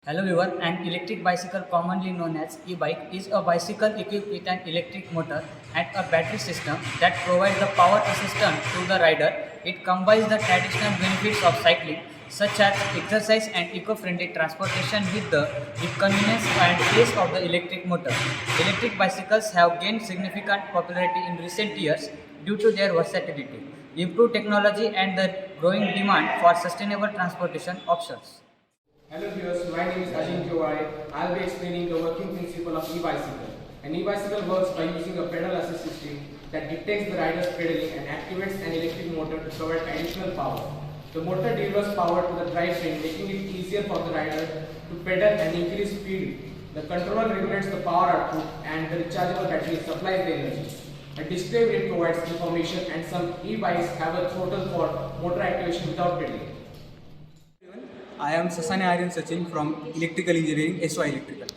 Hello everyone, an electric bicycle commonly known as e-bike is a bicycle equipped with an electric motor and a battery system that provides the power assistance to the rider. It combines the traditional benefits of cycling such as exercise and eco-friendly transportation with the convenience and pace of the electric motor. Electric bicycles have gained significant popularity in recent years due to their versatility, improved technology and the growing demand for sustainable transportation options. Hello viewers, my name is Ajin Tiwari. I'll be explaining the working principle of e-bicycle. An e-bicycle works by using a pedal assist system that detects the rider's pedaling and activates an electric motor to provide additional power. The motor delivers power to the drivetrain, making it easier for the rider to pedal and increase speed. The controller regulates the power output and the rechargeable battery supplies the energy. A display grid provides information and some e-bikes have a throttle for motor activation without pedaling. I am Sasani Aryan Sachin from Electrical Engineering, SY Electrical.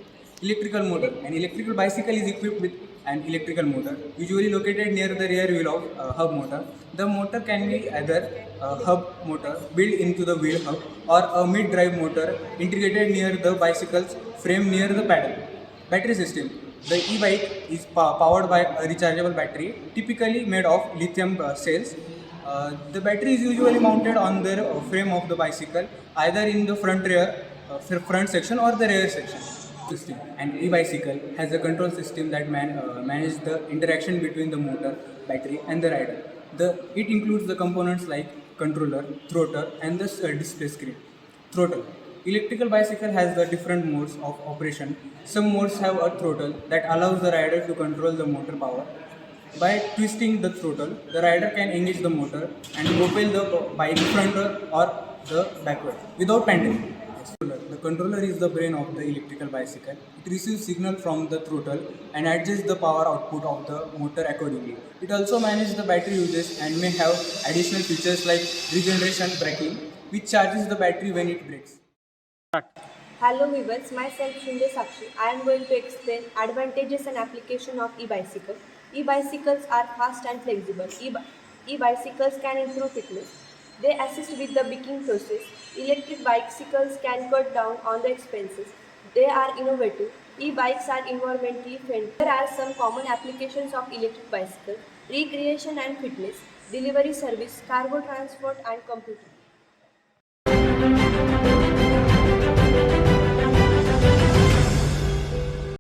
Electrical motor. An electrical bicycle is equipped with an electrical motor, usually located near the rear wheel of hub motor. The motor can be either a hub motor built into the wheel hub or a mid-drive motor integrated near the bicycle's frame near the pedal. Battery system. The e-bike is powered by a rechargeable battery, typically made of lithium cells. The battery is usually mounted on the frame of the bicycle, either in the front section or the rear section. System. An e-bicycle has a control system that manages the interaction between the motor, battery, and the rider. It includes the components like controller, throttle, and the display screen. Throttle. Electrical bicycle has the different modes of operation. Some modes have a throttle that allows the rider to control the motor power. By twisting the throttle, the rider can engage the motor and propel the bike frontal or the backward without paddling. The controller is the brain of the electrical bicycle. It receives signal from the throttle and adjusts the power output of the motor accordingly. It also manages the battery usage and may have additional features like regeneration braking, which charges the battery when it breaks. Hello viewers, myself Shunde Sakshi. I am going to explain advantages and application of e-bicycle. E-bicycles are fast and flexible. E-bicycles can improve fitness. They assist with the biking process. Electric bicycles can cut down on the expenses. They are innovative. E-bikes are environmentally friendly. There are some common applications of electric bicycle: recreation and fitness, delivery service, cargo transport and computing.